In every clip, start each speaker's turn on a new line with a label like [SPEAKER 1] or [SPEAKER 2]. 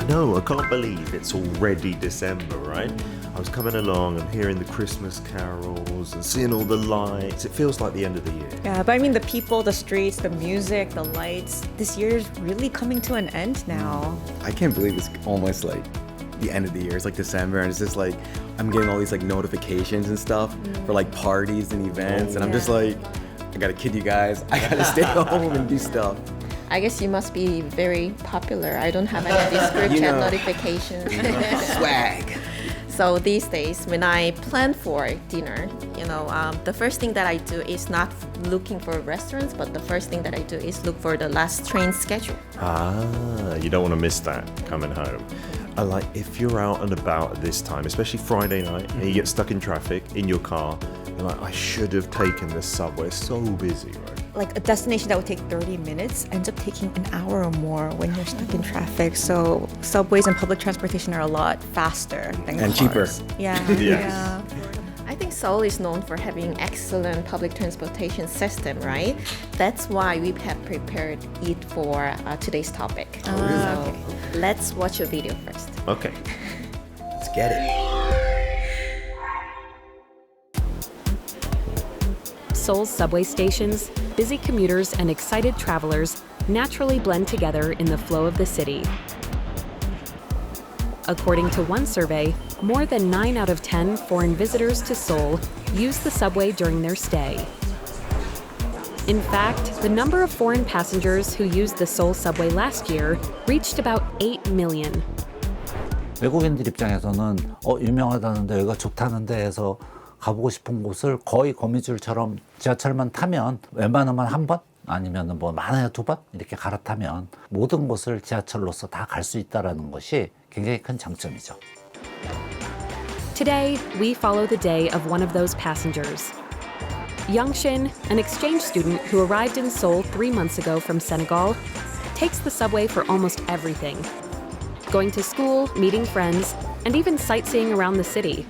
[SPEAKER 1] know, I can't believe it's already December, right? I was coming along and hearing the Christmas carols and seeing all the lights. It feels like the end of the year.
[SPEAKER 2] Yeah, but I mean the people, the streets, the music, the lights. This year is really coming to an end now.
[SPEAKER 3] I can't believe it's almost like the end of the year. It's like December and it's just like I'm getting all these like notifications and stuff for like parties and events and I'm just like, I gotta kid you guys, I gotta stay home and do stuff.
[SPEAKER 4] I guess you must be very popular. I don't have any of these group chat notifications.
[SPEAKER 3] Swag.
[SPEAKER 4] So these days, when I plan for dinner, the first thing that I do is not looking for restaurants, but the first thing that I do is look for the last train schedule.
[SPEAKER 1] You don't want to miss that coming home. I like if you're out and about at this time, especially Friday night, and you get stuck in traffic in your car, you're like, I should have taken the subway. It's so busy, right?
[SPEAKER 2] Like a destination that would take 30 minutes ends up taking an hour or more when you're stuck in traffic. So subways and public transportation are a lot faster than
[SPEAKER 3] And
[SPEAKER 2] cars.
[SPEAKER 3] cheaper.
[SPEAKER 2] Yeah.
[SPEAKER 1] Yes.
[SPEAKER 2] Yeah.
[SPEAKER 4] I think Seoul is known for having excellent public transportation system, right? That's why we have prepared it for today's topic. So let's watch a video first.
[SPEAKER 1] Okay.
[SPEAKER 3] Let's get it.
[SPEAKER 5] Seoul's subway stations, busy commuters, and excited travelers naturally blend together in the flow of the city. According to one survey, more than 9 out of 10 foreign visitors to Seoul use the subway during their stay. In fact, the number of foreign passengers who used the Seoul subway last year reached about 8 million.
[SPEAKER 6] 외국인들 입장에서는 유명하다는데 여기가 좋다는데 해서 가보고 싶은 곳을 거의 거미줄처럼 지하철만 타면 웬만하면 한 번 아니면 뭐 많아야 2번 이렇게 갈아타면 모든 곳을 지하철로서 다 갈 수 있다는 것이 굉장히 큰 장점이죠.
[SPEAKER 5] Today, we follow the day of one of those passengers. Youngshin, an exchange student who arrived in Seoul 3 months ago from Senegal, takes the subway for almost everything. Going to school, meeting friends, and even sightseeing around the city.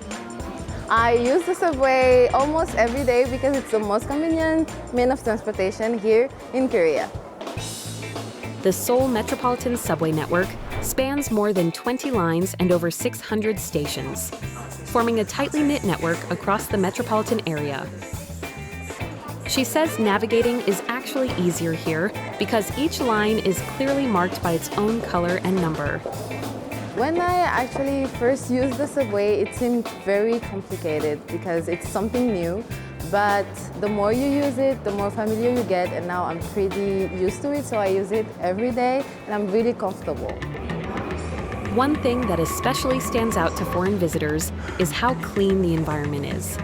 [SPEAKER 7] I use the subway almost every day because it's the most convenient means of transportation here in Korea.
[SPEAKER 5] The Seoul Metropolitan Subway Network spans more than 20 lines and over 600 stations, forming a tightly knit network across the metropolitan area. She says navigating is actually easier here because each line is clearly marked by its own color and number.
[SPEAKER 7] When I actually first used the subway, it seemed very complicated because it's something new. But the more you use it, the more familiar you get, and now I'm pretty used to it, so I use it every day, and I'm really comfortable.
[SPEAKER 5] One thing that especially stands out to foreign visitors is how clean the environment is.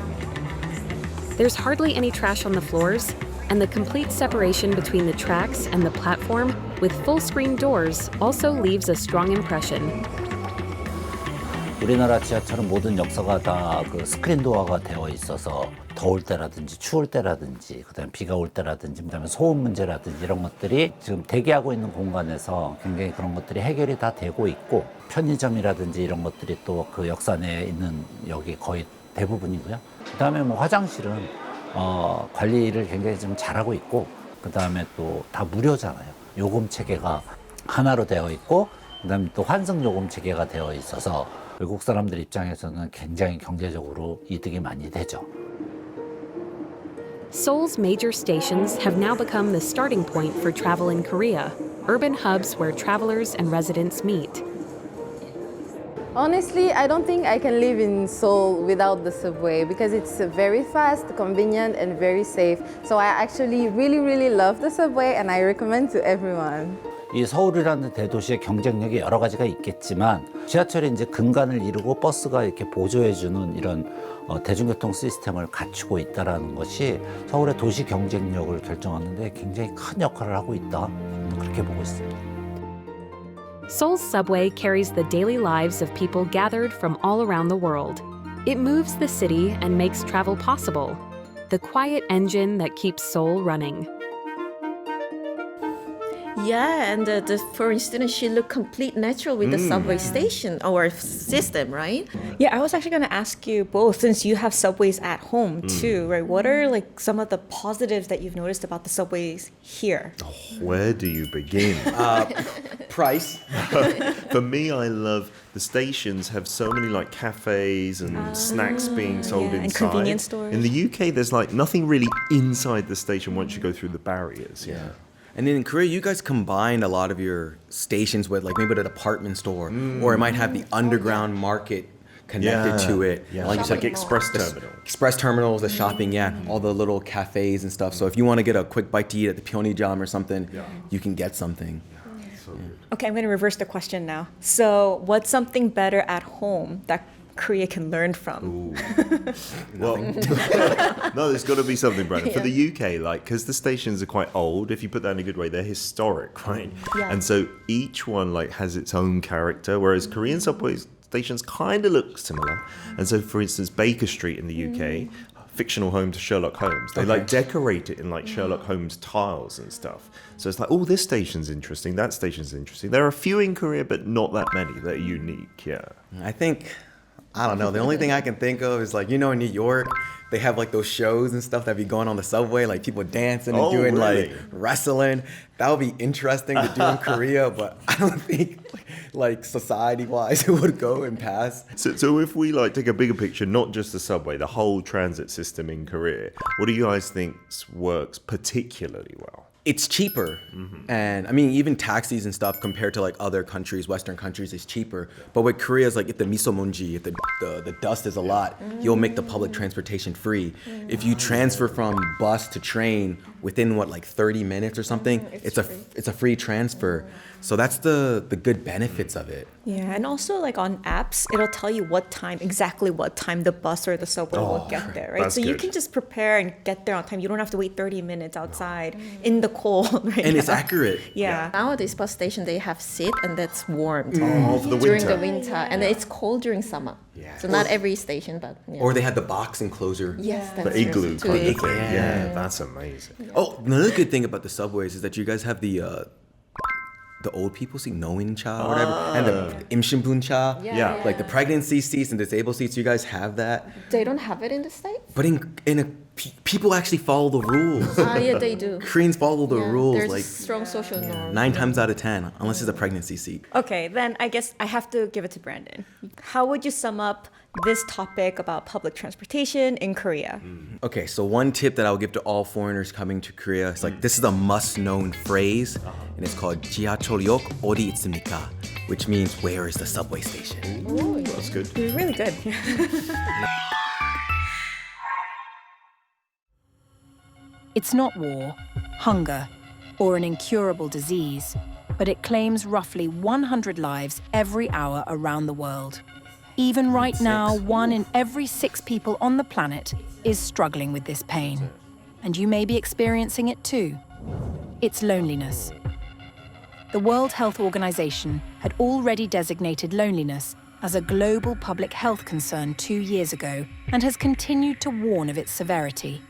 [SPEAKER 5] There's hardly any trash on the floors, and the complete separation between the tracks and the platform with full-screen doors also leaves a strong impression.
[SPEAKER 6] 우리나라 지하철은 모든 역사가 다 그 스크린 도어가 되어 있어서 더울 때라든지 추울 때라든지 그다음에 비가 올 때라든지 그다음에 소음 문제라든지 이런 것들이 지금 대기하고 있는 공간에서 굉장히 그런 것들이 해결이 다 되고 있고 편의점이라든지 이런 것들이 또 그 역사 내에 있는 여기 거의 대부분이고요. 그다음에 뭐 화장실은 관리를 굉장히 좀 잘하고 있고 그다음에 또 다 무료잖아요. 요금 체계가 하나로 되어 있고 그다음에 또 환승 요금 체계가 되어 있어서 외국 사람들 입장에서는 굉장히 경제적으로 이득이 많이 되죠.
[SPEAKER 5] Seoul's major stations have now become the starting point for travel in Korea, urban hubs where travelers and residents meet.
[SPEAKER 7] Honestly, I don't think I can live in Seoul without the subway because it's very fast, convenient, and very safe. So I actually really love the subway and I recommend to everyone.
[SPEAKER 6] 이 서울이라는 대도시의 경쟁력이 여러 가지가 있겠지만 지하철이 이제 근간을 이루고 버스가 이렇게 보조해주는 이런 대중교통 시스템을 갖추고 있다는 것이 서울의 도시 경쟁력을 결정하는데 굉장히 큰 역할을 하고 있다. 그렇게 보고 있습니다.
[SPEAKER 5] Seoul's subway carries the daily lives of people gathered from all around the world. It moves the city and makes travel possible. The quiet engine that keeps Seoul running.
[SPEAKER 4] Yeah, and the foreign student, she looked complete natural with the subway station or system, right?
[SPEAKER 2] Yeah, I was actually going to ask you both, since you have subways at home too, right? What are like some of the positives that you've noticed about the subways here?
[SPEAKER 1] Where do you begin?
[SPEAKER 3] Price.
[SPEAKER 1] For me, I love the stations have so many like cafes and snacks being sold
[SPEAKER 2] and
[SPEAKER 1] inside.
[SPEAKER 2] convenience stores.
[SPEAKER 1] In the UK, there's like nothing really inside the station once you go through the barriers. Yeah.
[SPEAKER 3] And then in Korea, you guys combined a lot of your stations with like maybe a department store, or it might have the underground market connected to it.
[SPEAKER 1] Yeah,
[SPEAKER 3] Like you
[SPEAKER 1] it's
[SPEAKER 3] said,
[SPEAKER 1] like express terminal.
[SPEAKER 3] express terminals, the shopping, all the little cafes and stuff. So if you want to get a quick bite to eat at the Pyeongjam or something, you can get something.
[SPEAKER 2] Okay, I'm going to reverse the question now. So, what's something better at home that Korea can learn from?
[SPEAKER 1] Well, no, there's got to be something, Brandon. For the UK, like, because the stations are quite old, if you put that in a good way, they're historic, right? And so each one like has its own character, whereas Korean subway stations kind of look similar. And so, for instance, Baker Street in the UK, fictional home to Sherlock Holmes. They like decorate it in like Sherlock Holmes tiles and stuff. So it's like, oh, this station's interesting, that station's interesting. There are a few in Korea, but not that many that are unique. Yeah.
[SPEAKER 3] I think, I don't know, the only thing I can think of is like, you know, in New York, they have like those shows and stuff that be going on the subway, like people dancing and doing like wrestling. That would be interesting to do in Korea, but I don't think like society-wise it would go and pass.
[SPEAKER 1] So if we like take a bigger picture, not just the subway, the whole transit system in Korea, what do you guys think works particularly well?
[SPEAKER 3] It's cheaper. And I mean, even taxis and stuff compared to like other countries, Western countries, is cheaper. But with Korea, is like if the misomunji, if the dust is a lot, you'll make the public transportation free. If you transfer from bus to train within like 30 minutes or something, it's a free transfer. So that's the good benefits of it.
[SPEAKER 2] Yeah, and also like on apps, it'll tell you exactly what time the bus or the subway will get there, right?
[SPEAKER 1] That's
[SPEAKER 2] So you
[SPEAKER 1] good.
[SPEAKER 2] can just prepare and get there on time. You don't have to wait 30 minutes outside in the cold, right?
[SPEAKER 3] And it's accurate.
[SPEAKER 2] Yeah.
[SPEAKER 4] Nowadays, bus station, they have seat and that's warmed
[SPEAKER 1] for the
[SPEAKER 4] during
[SPEAKER 1] winter.
[SPEAKER 4] the winter. And it's cold during summer. So not every station, but
[SPEAKER 3] Or they had the box enclosure.
[SPEAKER 4] yes, that's
[SPEAKER 1] The igloo
[SPEAKER 4] true.
[SPEAKER 1] kind of
[SPEAKER 4] Too.
[SPEAKER 1] thing. Yeah, that's amazing.
[SPEAKER 3] Oh, another good thing about the subways is that you guys have the old people seat, 노인 차 or whatever, and the 임신분 차,
[SPEAKER 1] Yeah.
[SPEAKER 3] like the pregnancy seats and disabled seats. You guys have that,
[SPEAKER 4] They don't have it in the States?
[SPEAKER 3] but people actually follow the rules.
[SPEAKER 4] Yeah, they do.
[SPEAKER 3] Koreans follow the rules
[SPEAKER 4] There's
[SPEAKER 3] like
[SPEAKER 4] strong social norm.
[SPEAKER 3] 9 times out of 10, unless it's a pregnancy seat.
[SPEAKER 2] Okay, then I guess I have to give it to Brandon. How would you sum up this topic about public transportation in Korea?
[SPEAKER 3] Okay, so one tip that I'll give to all foreigners coming to Korea is like this is a must-known phrase, and it's called 지하철역 어디 있습니까? Which means where is the subway station?
[SPEAKER 1] Ooh, that's good.
[SPEAKER 2] You're really good.
[SPEAKER 8] It's not war, hunger, or an incurable disease, but it claims roughly 100 lives every hour around the world. Even right now, 1 in every 6 people on the planet is struggling with this pain. And you may be experiencing it too. It's loneliness. The World Health Organization had already designated loneliness as a global public health concern 2 years ago and has continued to warn of its severity.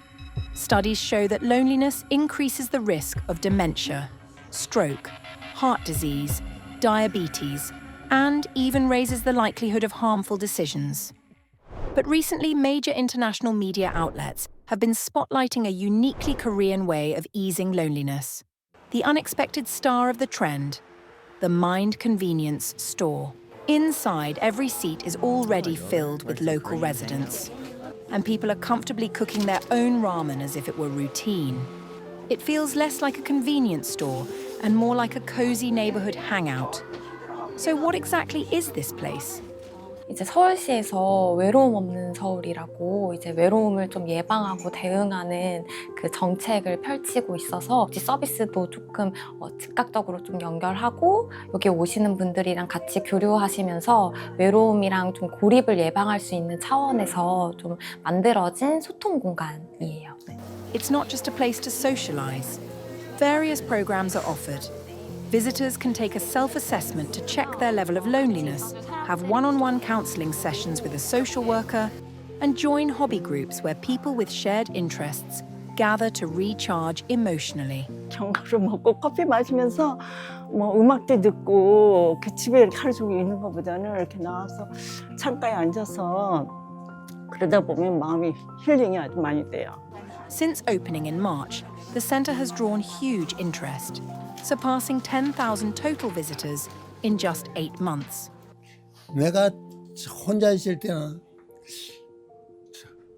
[SPEAKER 8] Studies show that loneliness increases the risk of dementia, stroke, heart disease, diabetes, and even raises the likelihood of harmful decisions. But recently, major international media outlets have been spotlighting a uniquely Korean way of easing loneliness. The unexpected star of the trend, the Mind Convenience Store. Inside, every seat is already filled with local residents, and people are comfortably cooking their own ramen as if it were routine. It feels less like a convenience store and more like a cozy neighborhood hangout. So what exactly is this place?
[SPEAKER 9] 이제 서울시에서 외로움 없는 서울이라고 이제 외로움을 좀 예방하고 대응하는 그 정책을 펼치고 있어서 서비스도 조금 즉각적으로 좀 연결하고 여기 오시는 분들이랑 같이 교류하시면서 외로움이랑 좀 고립을 예방할 수 있는 차원에서 좀 만들어진 소통 공간이에요.
[SPEAKER 8] It's not just a place to socialize. Various programs are offered. Visitors can take a self-assessment to check their level of loneliness, have one-on-one counseling sessions with a social worker, and join hobby groups where people with shared interests gather to recharge emotionally.
[SPEAKER 10] 견과류 먹고 커피 마시면서 뭐 음악도 듣고 그 집에 이렇게 하루 종일 있는 것보다는 이렇게 나와서 창가에 앉아서 그러다 보면 마음이 힐링이 아주 많이 돼요.
[SPEAKER 8] Since opening in March, the centre has drawn huge interest, surpassing 10,000 total visitors in just 8 months.
[SPEAKER 11] 내가 혼자 있을 때는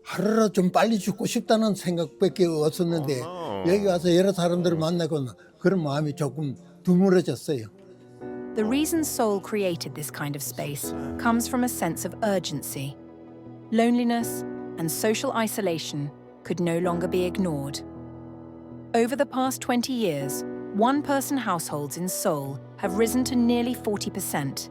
[SPEAKER 11] 하루라도 좀 빨리 죽고 싶다는 생각밖에 없었는데 여기 와서 여러 사람들을 만나고 그런 마음이 조금 드물어졌어요.
[SPEAKER 8] The reason Seoul created this kind of space comes from a sense of urgency. Loneliness and social isolation could no longer be ignored. Over the past 20 years, one-person households in Seoul have risen to nearly 40%.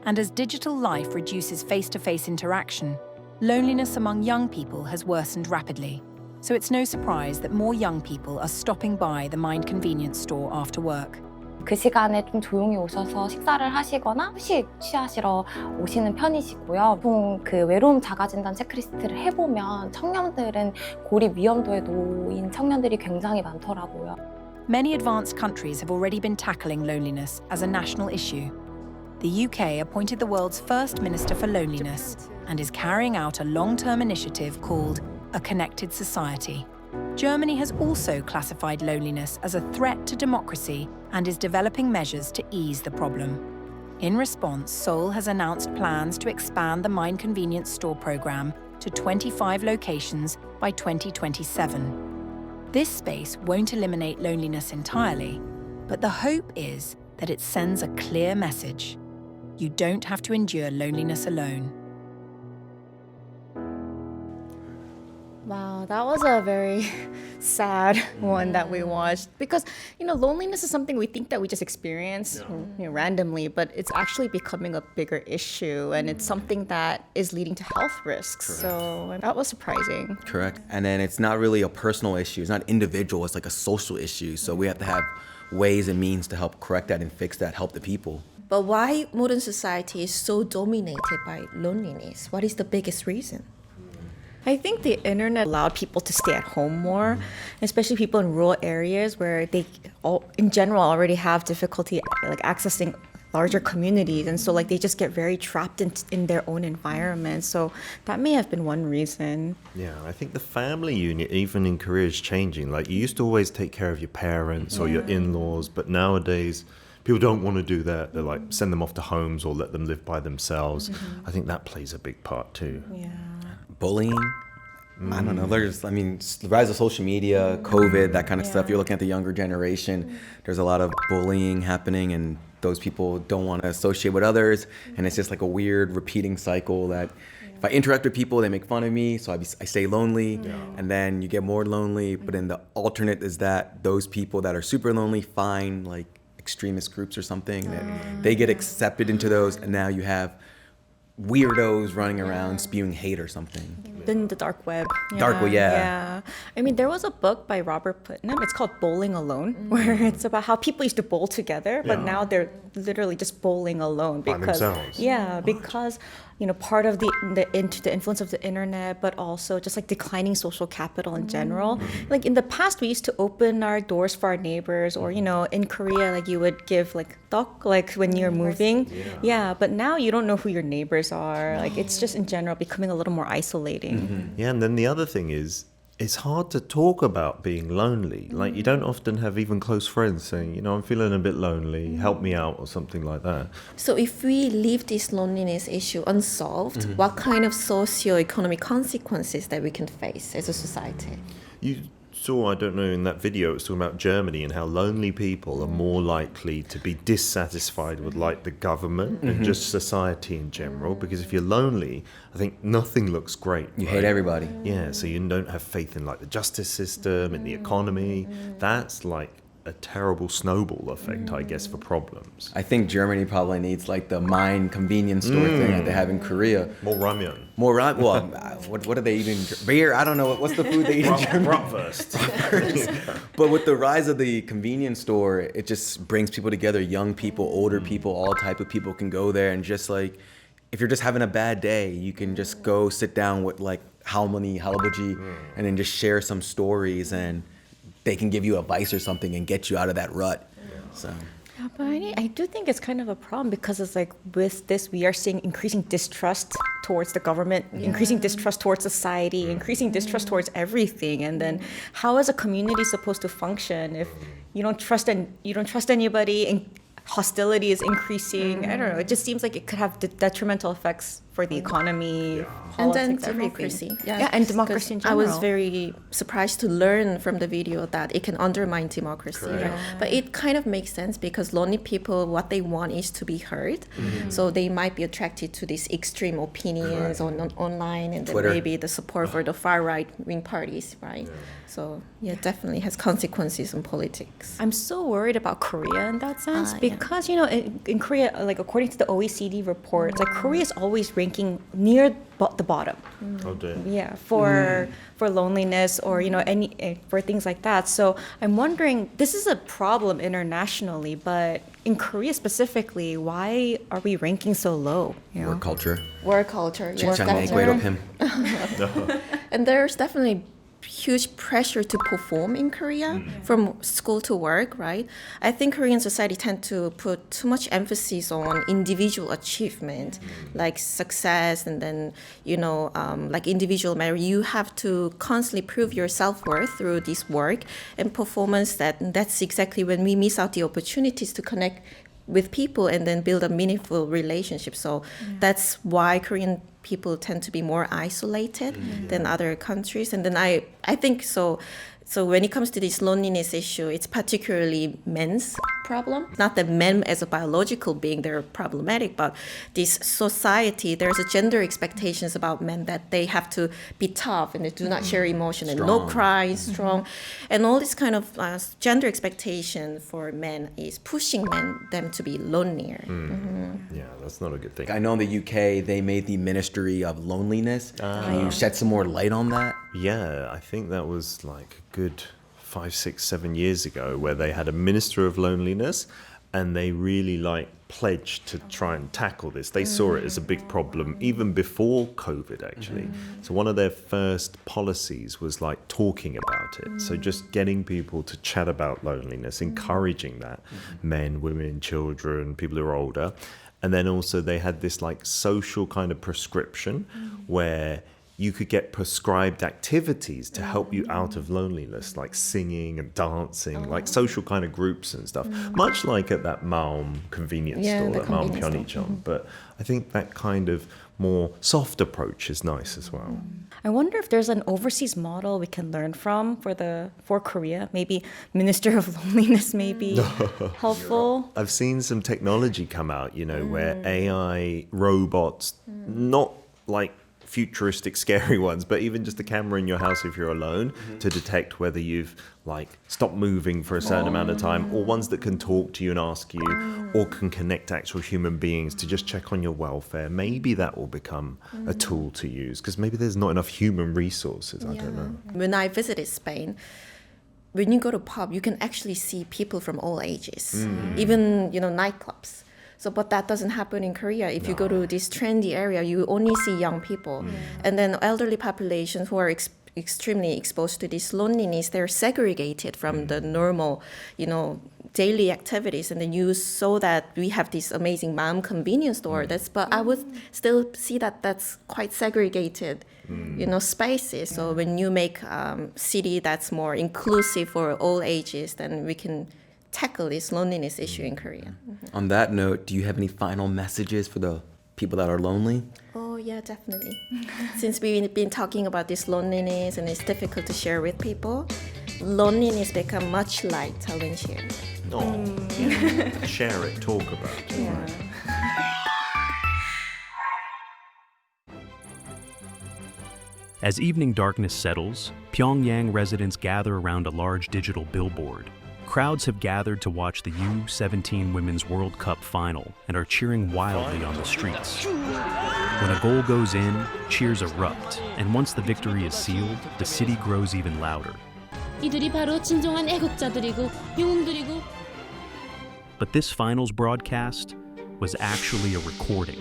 [SPEAKER 8] And as digital life reduces face-to-face interaction, loneliness among young people has worsened rapidly. So it's no surprise that more young people are stopping by the Mind Convenience store after work.
[SPEAKER 9] 그 시간에 좀 조용히 오셔서 식사를 하시거나 휴식 취하시러 오시는 편이시고요. 보통 그 외로움 자가진단 체크리스트를 해보면 청년들은 고립 위험도에 놓인 청년들이 굉장히 많더라고요.
[SPEAKER 8] Many advanced countries have already been tackling loneliness as a national issue. The UK appointed the world's first Minister for Loneliness and is carrying out a long-term initiative called A Connected Society. Germany has also classified loneliness as a threat to democracy and is developing measures to ease the problem. In response, Seoul has announced plans to expand the Mind Convenience Store program to 25 locations by 2027. This space won't eliminate loneliness entirely, but the hope is that it sends a clear message. You don't have to endure loneliness alone.
[SPEAKER 2] Wow, that was a very sad one that we watched because, loneliness is something we think that we just experience randomly, but it's actually becoming a bigger issue and it's something that is leading to health risks.
[SPEAKER 3] Correct.
[SPEAKER 2] So that was surprising.
[SPEAKER 3] Correct. And then it's not really a personal issue. It's not individual. It's like a social issue. So we have to have ways and means to help correct that and fix that, help the people.
[SPEAKER 4] But why modern society is so dominated by loneliness? What is the biggest reason?
[SPEAKER 2] I think the internet allowed people to stay at home more, especially people in rural areas where they in general already have difficulty accessing larger communities, and so they just get very trapped in their own environment. So that may have been one reason.
[SPEAKER 1] Yeah, I think the family unit, even in Korea, is changing. You used to always take care of your parents or your in-laws, but nowadays people don't want to do that. They're send them off to homes or let them live by themselves. I think that plays a big part too.
[SPEAKER 2] Yeah.
[SPEAKER 3] Bullying. I don't know. The rise of social media, COVID, that kind of stuff. You're looking at the younger generation. There's a lot of bullying happening, and those people don't want to associate with others. And it's just a weird repeating cycle that if I interact with people, they make fun of me, so I stay lonely, and then you get more lonely. But then the alternate is that those people that are super lonely find extremist groups or something, that they get accepted into those, and now you have weirdos running around spewing hate or something.
[SPEAKER 2] In the dark web.
[SPEAKER 3] Dark web,
[SPEAKER 2] Yeah. I mean, there was a book by Robert Putnam. It's called Bowling Alone, where it's about how people used to bowl together, but now they're literally just bowling alone because because part of the influence of the internet, but also just declining social capital in general. In the past, we used to open our doors for our neighbors, or in Korea, you would give 떡 when you're moving. But now you don't know who your neighbors are. It's just in general becoming a little more isolating.
[SPEAKER 1] Yeah, and then the other thing is, it's hard to talk about being lonely. You don't often have even close friends saying, I'm feeling a bit lonely, help me out or something like that.
[SPEAKER 4] So if we leave this loneliness issue unsolved, what kind of socio-economic consequences that we can face as a society?
[SPEAKER 1] You saw, I don't know, in that video, it was talking about Germany and how lonely people are more likely to be dissatisfied with the government and just society in general. Because if you're lonely, I think nothing looks great.
[SPEAKER 3] You hate everybody.
[SPEAKER 1] Yeah, so you don't have faith in the justice system, in the economy. That's a terrible snowball effect, I guess, for problems.
[SPEAKER 3] I think Germany probably needs the Mind Convenience Store thing that they have in Korea.
[SPEAKER 1] More ramyeon.
[SPEAKER 3] More ramen. Well, what are they eating? Beer? I don't know. What's the food they eat in Germany?
[SPEAKER 1] Bratwurst.
[SPEAKER 3] But with the rise of the convenience store, it just brings people together. Young people, older people, all type of people can go there and just if you're just having a bad day, you can just go sit down with halmoni, halabji, and then just share some stories and they can give you advice or something and get you out of that rut. So.
[SPEAKER 2] Yeah, but I do think it's kind of a problem because it's like with this, we are seeing increasing distrust towards the government, increasing distrust towards society, increasing distrust towards everything. And then how is a community supposed to function if you don't trust anybody and hostility is increasing? I don't know. It just seems like it could have detrimental effects for the economy,
[SPEAKER 4] and then
[SPEAKER 2] politics,
[SPEAKER 4] democracy.
[SPEAKER 2] everything. Yeah, and democracy in general.
[SPEAKER 4] I was very surprised to learn from the video that it can undermine democracy. But it kind of makes sense because lonely people, what they want is to be heard. So they might be attracted to these extreme opinions online, and then
[SPEAKER 3] Twitter.
[SPEAKER 4] maybe the support for the far right wing parties, right? So yeah, it definitely has consequences on politics.
[SPEAKER 2] I'm so worried about Korea in that sense because, you know, in Korea, like according to the OECD reports, like Korea is always ranking near the bottom.
[SPEAKER 1] Oh dear.
[SPEAKER 2] Yeah, for loneliness or, you know, for things like that. So I'm wondering, this is a problem internationally, but in Korea specifically, why are we ranking so low? You know?
[SPEAKER 3] Work culture.
[SPEAKER 4] Work culture, yes,
[SPEAKER 3] definitely.
[SPEAKER 4] And there's definitely huge pressure to perform in Korea from school to work, right? I think Korean society tend to put too much emphasis on individual achievement, like success, and then, you know, like individual merit. You have to constantly prove your self-worth through this work and performance. That's exactly when we miss out the opportunities to connect with people and then build a meaningful relationship. So that's why Korean people tend to be more isolated than other countries. And then I think so when it comes to this loneliness issue, it's particularly men's problem. Not that men as a biological being, they're problematic, but this society, there's a gender expectations about men that they have to be tough and they do not share emotion and no cry, strong. And all this kind of gender expectation for men is pushing them to be lonelier.
[SPEAKER 1] Yeah, that's not a good thing.
[SPEAKER 3] I know in the UK, they made the Ministry of Loneliness. Can you shed some more light on that?
[SPEAKER 1] Yeah, I think that was like a good 5, 6, 7 years ago where they had a Minister of Loneliness and they really like pledged to try and tackle this. They saw it as a big problem even before COVID actually. So one of their first policies was like talking about it. So just getting people to chat about loneliness, encouraging that, men, women, children, people who are older. And then also they had this like social kind of prescription where you could get prescribed activities to help you out of loneliness, like singing and dancing, like social kind of groups and stuff, much like at that Maum convenience store, that Maum Pyeonchon. But I think that kind of more soft approach is nice as well.
[SPEAKER 2] I wonder if there's an overseas model we can learn from for Korea. Maybe Minister of Loneliness may be helpful.
[SPEAKER 1] I've seen some technology come out, you know, where AI robots, not like futuristic scary ones, but even just a camera in your house if you're alone to detect whether you've like stopped moving for a certain amount of time, or ones that can talk to you and ask you, or can connect to actual human beings to just check on your welfare. Maybe that will become a tool to use because maybe there's not enough human resources. I don't know.
[SPEAKER 4] When I visited Spain, when you go to pub, you can actually see people from all ages, even, you know, nightclubs. So, but that doesn't happen in Korea. If you go to this trendy area, you only see young people. And then elderly populations who are extremely exposed to this loneliness, they're segregated from the normal, you know, daily activities. And then you saw that we have this amazing Maum convenience store. But I would still see that that's quite segregated, you know, spaces. So when you make city that's more inclusive for all ages, then we can tackle this loneliness issue in Korea.
[SPEAKER 3] On that note, do you have any final messages for the people that are lonely?
[SPEAKER 4] Oh yeah, definitely. Since we've been talking about this loneliness and it's difficult to share with people, loneliness becomes much lighter when shared.
[SPEAKER 1] Share it, talk about it. Right?
[SPEAKER 12] As evening darkness settles, Pyongyang residents gather around a large digital billboard. Crowds have gathered to watch the U-17 Women's World Cup final and are cheering wildly on the streets. When a goal goes in, cheers erupt, and once the victory is sealed, the city grows even louder.
[SPEAKER 13] 이들이 바로 진정한 애국자들이고 영웅들이고.
[SPEAKER 12] But this finals broadcast was actually a recording.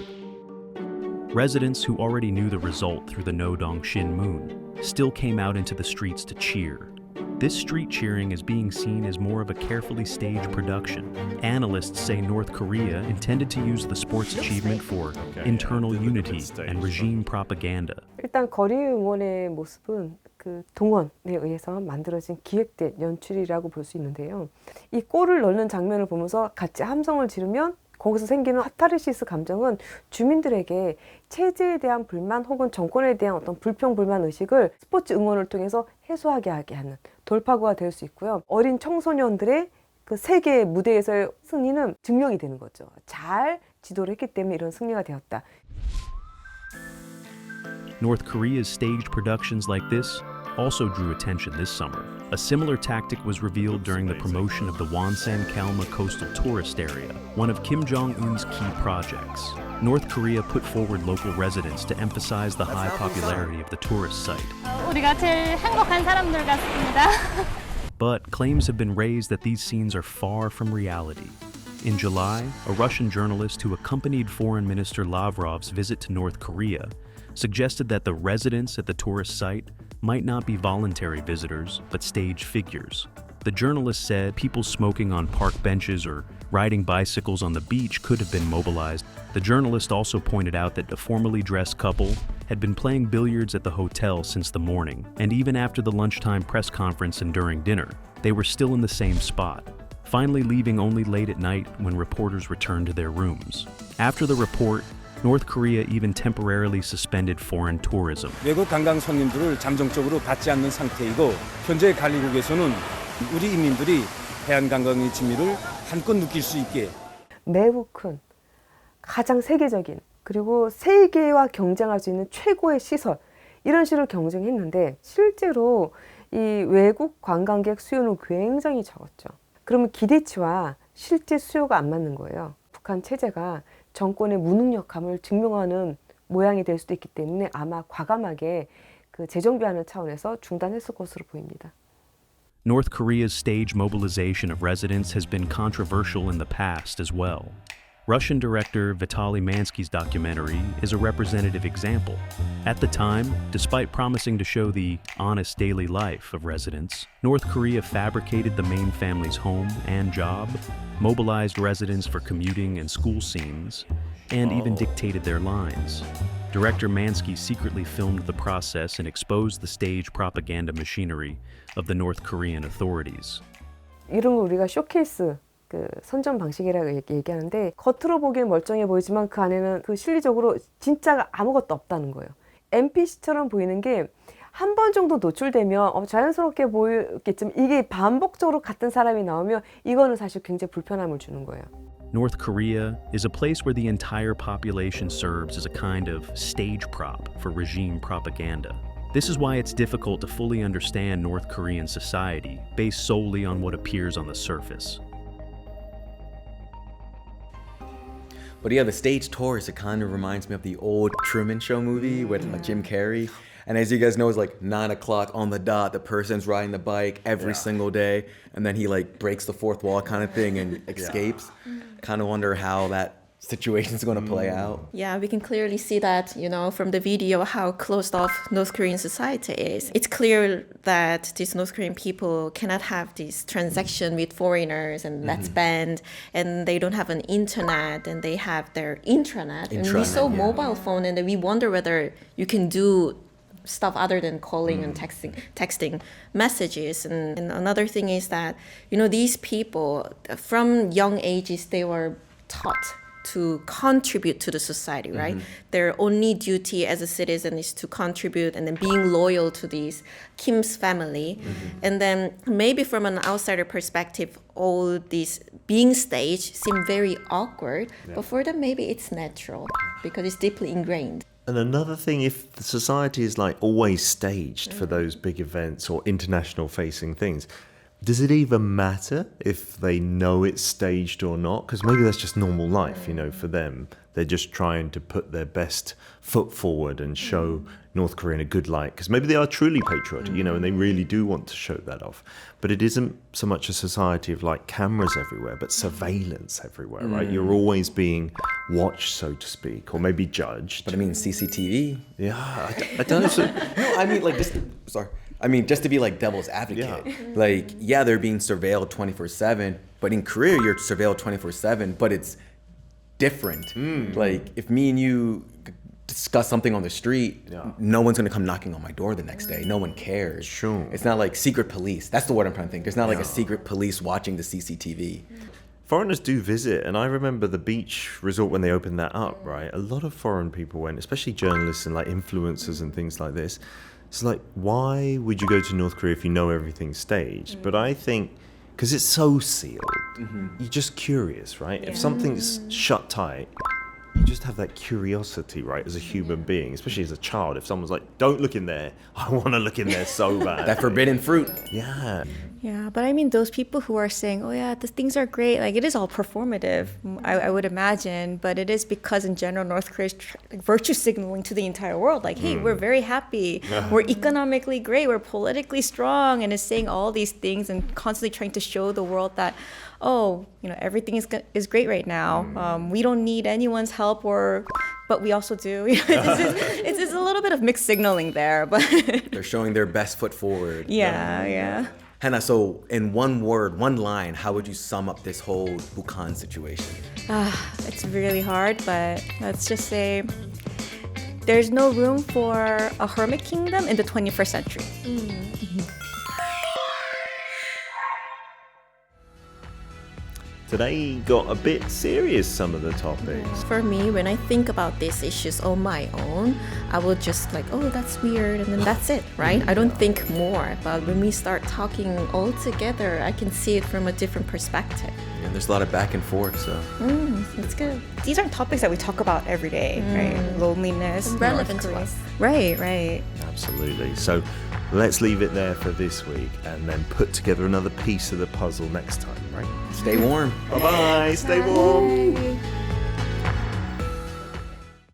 [SPEAKER 12] Residents who already knew the result through the Nodong Shin Moon still came out into the streets to cheer. This street cheering is being seen as more of a carefully staged production. Analysts say North Korea intended to use the sport's achievement for internal unity and regime propaganda.
[SPEAKER 14] 일단 거리 응원의 모습은 그 동원에 의해서 만들어진 기획된 연출이라고 볼 수 있는데요. 이 골을 넣는 장면을 보면서 같이 함성을 지르면 거기서 생기는 카타르시스 감정은 주민들에게 체제에 대한 불만 혹은 정권에 대한 어떤 불평, 불만 의식을 스포츠 응원을 통해서 해소하게 하게 하는 돌파구가 될 수 있고요. 어린 청소년들의 그 세계 무대에서의 승리는 증명이 되는 거죠. 잘 지도를 했기 때문에 이런 승리가 되었다.
[SPEAKER 12] North Korea's staged productions like this also drew attention this summer. A similar tactic was revealed during the promotion of the Wonsan-Kalma coastal tourist area, one of Kim Jong-un's key projects. North Korea put forward local residents to emphasize the high popularity of the tourist site.
[SPEAKER 15] 우리가 제일 행복한 사람들 같습니다.
[SPEAKER 12] But claims have been raised that these scenes are far from reality. In July, a Russian journalist who accompanied Foreign Minister Lavrov's visit to North Korea suggested that the residents at the tourist site might not be voluntary visitors, but stage figures. The journalist said people smoking on park benches or riding bicycles on the beach could have been mobilized. The journalist also pointed out that the formally dressed couple had been playing billiards at the hotel since the morning, and even after the lunchtime press conference and during dinner, they were still in the same spot, finally leaving only late at night when reporters returned to their rooms. After the report, North Korea even temporarily suspended foreign tourism.
[SPEAKER 16] 외국 관광 손님들을 잠정적으로 받지 않는 상태이고 현재 관리국에서는 우리 인민들이 해안 관광의 진미를 한껏 느낄 수 있게
[SPEAKER 14] 매우 큰 가장 세계적인 그리고 세계와 경쟁할 수 있는 최고의 시설 이런 식으로 경쟁했는데 실제로 이 외국 관광객 수요는 굉장히 적었죠. 그러면 기대치와 실제 수요가 안 맞는 거예요. 북한 체제가 정권의 무능력함을 증명하는 모양이 될 수도 있기 때문에 아마 과감하게 그 재정비하는 차원에서 중단했을 것으로 보입니다.
[SPEAKER 12] North Korea's stage mobilization of residents has been controversial in the past as well. Russian director Vitaly Mansky's documentary is a representative example. At the time, despite promising to show the honest daily life of residents, North Korea fabricated the main family's home and job, mobilized residents for commuting and school scenes, and even dictated their lines. Director Mansky secretly filmed the process and exposed the stage propaganda machinery of the North Korean authorities.
[SPEAKER 14] 이런 걸 우리가 쇼케이스 그 선전 방식이라고 얘기하는데 겉으로 보기엔 멀쩡해 보이지만 그 안에는 그 실리적으로 진짜가 아무것도 없다는 거예요. NPC처럼 보이는 게 한 번 정도 노출되면 자연스럽게 보이겠지만 이게 반복적으로 같은 사람이 나오면 이거는 사실 굉장히 불편함을 주는 거예요.
[SPEAKER 12] North Korea is a place where the entire population serves as a kind of stage prop for regime propaganda. This is why it's difficult to fully understand North Korean society based solely on what appears on the surface.
[SPEAKER 3] But yeah, the stage tours, it kind of reminds me of the old Truman Show movie with Jim Carrey. And as you guys know, it's like 9 o'clock on the dot, the person's riding the bike every single day, and then he like breaks the fourth wall kind of thing and escapes. Kind of wonder how that situation's going to play out.
[SPEAKER 4] Yeah, we can clearly see that, you know, from the video how closed off North Korean society is. It's clear that these North Korean people cannot have this transaction with foreigners, and that's banned, and they don't have an internet, and they have their intranet. And we saw mobile phone, and we wonder whether you can do stuff other than calling and texting messages. And another thing is that, you know, these people from young ages, they were taught to contribute to the society, right? Their only duty as a citizen is to contribute and then being loyal to these Kim's family. And then maybe from an outsider perspective, all these being staged seem very awkward, but for them maybe it's natural because it's deeply ingrained.
[SPEAKER 1] And another thing, if the society is like always staged for those big events or international facing things, does it even matter if they know it's staged or not? Because maybe that's just normal life, you know, for them. They're just trying to put their best foot forward and show North Korea in a good light. Because maybe they are truly patriotic, you know, and they really do want to show that off. But it isn't so much a society of like cameras everywhere, but surveillance everywhere, right? You're always being watched, so to speak, or maybe judged.
[SPEAKER 3] But I mean, CCTV?
[SPEAKER 1] Yeah, I don't know.
[SPEAKER 3] No, I mean, like, just, sorry. I mean, just to be like devil's advocate, like, yeah, they're being surveilled 24/7, but in Korea, you're surveilled 24/7, but it's different. Like, if me and you discuss something on the street, no one's gonna come knocking on my door the next day. No one cares.
[SPEAKER 1] Sure.
[SPEAKER 3] It's not like secret police. That's the word I'm trying to think. There's not like a secret police watching the CCTV.
[SPEAKER 1] Foreigners do visit, and I remember the beach resort when they opened that up, right? A lot of foreign people went, especially journalists and like influencers and things like this. It's like, why would you go to North Korea if you know everything's staged? But I think, because it's so sealed, you're just curious, right? If something's shut tight, you just have that curiosity, right, as a human being, especially as a child. If someone's like, don't look in there, I want to look in there so bad.
[SPEAKER 3] That forbidden fruit.
[SPEAKER 1] Yeah.
[SPEAKER 2] Yeah, but I mean, those people who are saying, oh yeah, the things are great, like it is all performative, I would imagine, but it is because in general, North Korea is virtue signaling to the entire world, like, hey, we're very happy, we're economically great, we're politically strong, and is saying all these things and constantly trying to show the world that, oh, you know, everything is great right now. We don't need anyone's help, but we also do. It's a little bit of mixed signaling there, but
[SPEAKER 3] they're showing their best foot forward.
[SPEAKER 2] Yeah.
[SPEAKER 3] Hannah, so in one word, one line, how would you sum up this whole Bukhan situation?
[SPEAKER 2] It's really hard, but let's just say there's no room for a hermit kingdom in the 21st century.
[SPEAKER 1] Today got a bit serious, some of the topics.
[SPEAKER 4] For me, when I think about these issues on my own, I will just like, oh, that's weird, and then that's it, right? I don't think more. But when we start talking all together, I can see it from a different perspective.
[SPEAKER 3] Yeah, there's a lot of back and forth, so.
[SPEAKER 2] It's good. These aren't topics that we talk about every day, right? Loneliness.
[SPEAKER 4] Relevant to us.
[SPEAKER 2] Right.
[SPEAKER 1] Absolutely. So let's leave it there for this week and then put together another piece of the puzzle next time, right?
[SPEAKER 3] Stay warm.
[SPEAKER 1] Bye-bye. Stay warm.